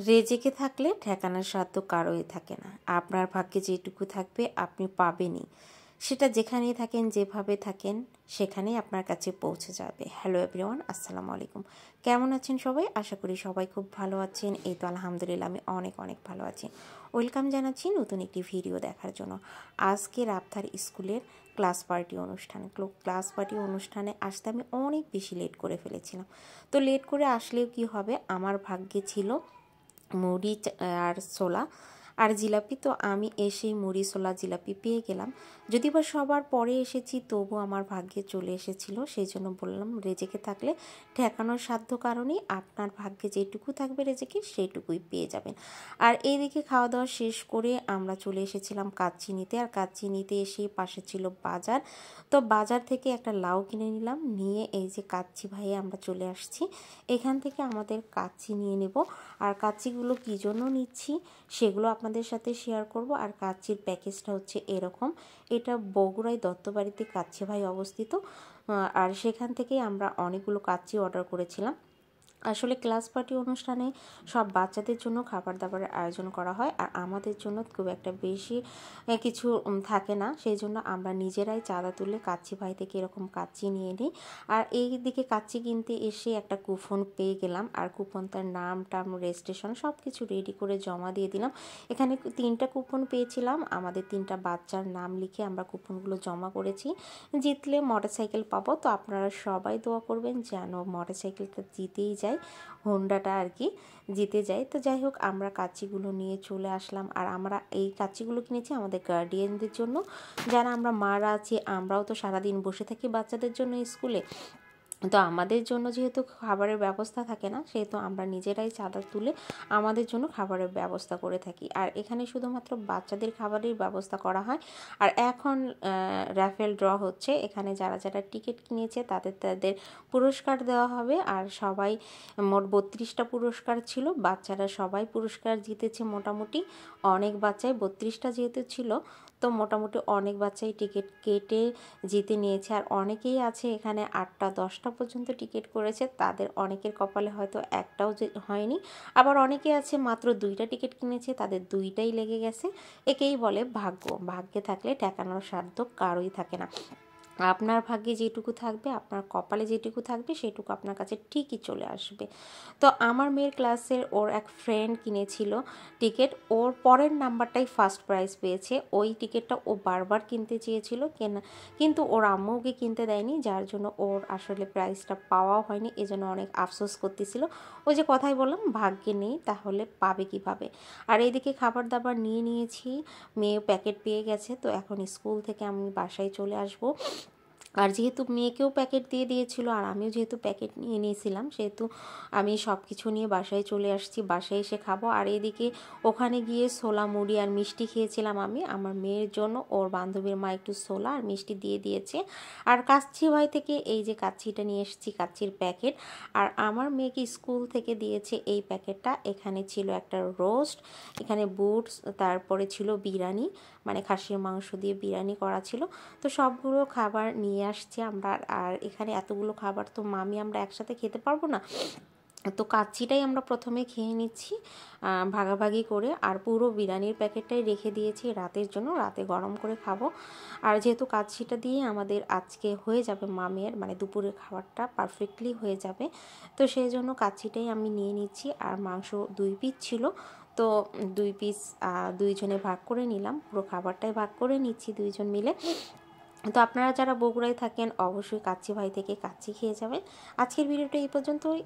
রেজেকে থাকলে ঠেকানোর সাধ্য কারোই থাকে না। আপনার ভাগ্যে যেটুকু থাকবে আপনি পাবেনই। সেটা যেখানেই থাকেন, যেভাবে থাকেন, সেখানেই আপনার কাছে পৌঁছে যাবে। হ্যালো এভরিওয়ান, আসসালামু আলাইকুম। কেমন আছেন সবাই? আশা করি সবাই খুব ভালো আছেন। এই তো আলহামদুলিল্লাহ আমি অনেক অনেক ভালো আছি। ওয়েলকাম জানাচ্ছি নতুন একটি ভিডিও দেখার জন্য। আজকে রাবথার স্কুলের ক্লাস পার্টি অনুষ্ঠানে আসতে আমি অনেক বেশি লেট করে ফেলেছিলাম। তো লেট করে আসলেও কি হবে, আমার ভাগ্যে ছিল মুড়ি আর ছোলা আর জিলাপি। তো আমি এসেই মুড়ি ছোলা জিলাপি পেয়ে গেলাম। যদি বা সবার পরে এসেছি, তবু আমার ভাগ্যে চলে এসেছিল। সেই জন্য বললাম, রেজেকে থাকলে ঠেকানোর সাধ্য কারণে আপনার ভাগ্যে যেটুকু থাকবে রেজেকে সেইটুকুই পেয়ে যাবেন। আর এইদিকে খাওয়া দাওয়া শেষ করে আমরা চলে এসেছিলাম কাচ্চি নিতে। আর কাচ্চি নিতে এসেই পাশে ছিল বাজার। তো বাজার থেকে একটা লাউ কিনে নিলাম, নিয়ে এই যে কাচ্চি ভাইয়ে আমরা চলে আসছি। এখান থেকে আমাদের কাচ্চি নিয়ে নেব। আর কাচ্চিগুলো কী জন্য নিচ্ছি সেগুলো আপনাদের সাথে শেয়ার করব। আর কাচ্চির প্যাকেজটা হচ্ছে এরকম। এটা বগুড়ায় দত্তবাড়িতে কাচ্চি ভাই অবস্থিত। আর সেখান থেকেই আমরা অনেকগুলো কাচ্চি অর্ডার করেছিলাম। আসলে ক্লাস পার্টি অনুষ্ঠানে সব বাচ্চাদের জন্য খাবার দাবারের আয়োজন করা হয়, আর আমাদের জন্য খুব একটা বেশি কিছু থাকে না। সেই জন্য আমরা নিজেরাই চাঁদা তুলে কাচ্চি ভাই থেকে এরকম কাচ্চি নিয়ে নিই। আর এই দিকে কাচ্চি কিনতে এসে একটা কুপন পেয়ে গেলাম, আর কুপনটার নাম টাম রেজিস্ট্রেশন সব কিছু রেডি করে জমা দিয়ে দিলাম। এখানে 3টা কুপন পেয়েছিলাম, আমাদের 3টা বাচ্চার নাম লিখে আমরা কুপনগুলো জমা করেছি। জিতলে মোটরসাইকেল পাবো। তো আপনারা সবাই দোয়া করবেন যেন মোটরসাইকেলটা জিতেই যায়, হোন্ডাটা আর কি জিতে যায়। তো যাই হোক, আমরা কাচ্চিগুলো নিয়ে চলে আসলাম। আর আমরা এই কাচ্চিগুলো কিনেছি আমাদের গার্ডিয়ানদের জন্য। যারা আমরা মারা আছি, আমরাও তো সারাদিন বসে থাকি বাচ্চাদের জন্য স্কুলে। তো আমাদের জন্য যেহেতু খাবারের ব্যবস্থা থাকে না, সেহেতু আমরা নিজেরাই চাঁদা তুলে আমাদের জন্য খাবারের ব্যবস্থা করে থাকি। আর এখানে শুধুমাত্র বাচ্চাদের খাবারের ব্যবস্থা করা হয়। আর এখন র্যাফেল ড্র হচ্ছে। এখানে যারা যারা টিকিট কিনেছে তাদের পুরস্কার দেওয়া হবে। আর সবাই মোট 32টা পুরস্কার ছিল। বাচ্চারা সবাই পুরস্কার জিতেছে মোটামুটি। অনেক বাচ্চাই 32টা যেহেতু ছিল, তো মোটামুটি অনেক বাচ্চাই টিকিট কেটে জিতে নিয়েছে। আর অনেকেই আছে এখানে 8টা 10টা পর্যন্ত টিকিট করেছে, তাদের অনেকের কপালে হয়তো একটাও হয়নি। আবার অনেকে আছে মাত্র 2টা টিকিট কিনেছে, তাদের 2টাই লেগে গেছে। একেই বলে ভাগ্য। ভাগ্যে থাকলে ঠেকানোর সাধ্য কারোই থাকে না। আপনার ভাগ্যে যেটুকু থাকবে, আপনার কপালে যেটুকু থাকবে, সেটুকু আপনার কাছে ঠিকই চলে আসবে। তো আমার মেয়ের ক্লাসের ওর এক ফ্রেন্ড কিনেছিল টিকিট, ওর পরের নাম্বারটাই ফার্স্ট প্রাইজ পেয়েছে। ওই টিকিটটা ও বারবার কিনতে চেয়েছিল কিন্তু ওর আম্মু ওকে কিনতে দেয়নি, যার জন্য ওর আসলে প্রাইজটা পাওয়াও হয়নি। এজন্য অনেক আফসোস করতেছিল। ওই যে কথাই বললাম, ভাগ্যে নেই তাহলে পাবে কিভাবে। আর এইদিকে খাবার দাবার নিয়ে নিয়েছি, মেয়ে প্যাকেট পেয়ে গেছে। তো এখন স্কুল থেকে আমি বাসায় চলে আসব। আর যেহেতু মেয়েকেও প্যাকেট দিয়ে দিয়েছিল, আর আমিও যেহেতু প্যাকেট নিয়ে নিয়েছিলাম, সেহেতু আমি সব কিছু নিয়ে বাসায় চলে আসছি। বাসায় এসে খাবো। আর এদিকে ওখানে গিয়ে ছোলা মুড়ি আর মিষ্টি খেয়েছিলাম আমি। আমার মেয়ের জন্য ওর বান্ধবীর মা একটু ছোলা আর মিষ্টি দিয়ে দিয়েছে। আর কাচ্চি ভাই থেকে এই যে কাচ্চিটা নিয়ে এসেছি, কাচ্চির প্যাকেট। আর আমার মেয়েকে স্কুল থেকে দিয়েছে এই প্যাকেটটা। এখানে ছিল একটা রোস্ট, এখানে বুটস, তারপরে ছিল বিরিয়ানি, মানে খাসির মাংস দিয়ে বিরিয়ানি করা ছিল। তো সবগুলো খাবার নিয়ে আসছি আমরা। আর এখানে এতগুলো খাবার তো মামি আমরা একসাথে খেতে পারবো না। তো কাচ্চিটাই আমরা প্রথমে খেয়ে নিচ্ছি ভাগাভাগি করে। আর পুরো বিরিয়ানির প্যাকেটটাই রেখে দিয়েছি রাতের জন্য, রাতে গরম করে খাবো। আর যেহেতু কাচ্চিটা দিয়ে আমাদের আজকে হয়ে যাবে, মামের মানে দুপুরের খাবারটা পারফেক্টলি হয়ে যাবে, তো সেই জন্য কাচ্চিটাই আমি নিয়ে নিচ্ছি। আর মাংস 2 পিস ছিল, তো 2 পিস দুইজনে ভাগ করে নিলাম। পুরো খাবারটাই ভাগ করে নিচ্ছি দুইজন মিলে। তো আপনারা যারা বগুড়ায় থাকেন অবশ্যই কাচ্চি ভাই থেকে কাচ্চি খেয়ে যাবেন। আজকের ভিডিওটা এই পর্যন্তই।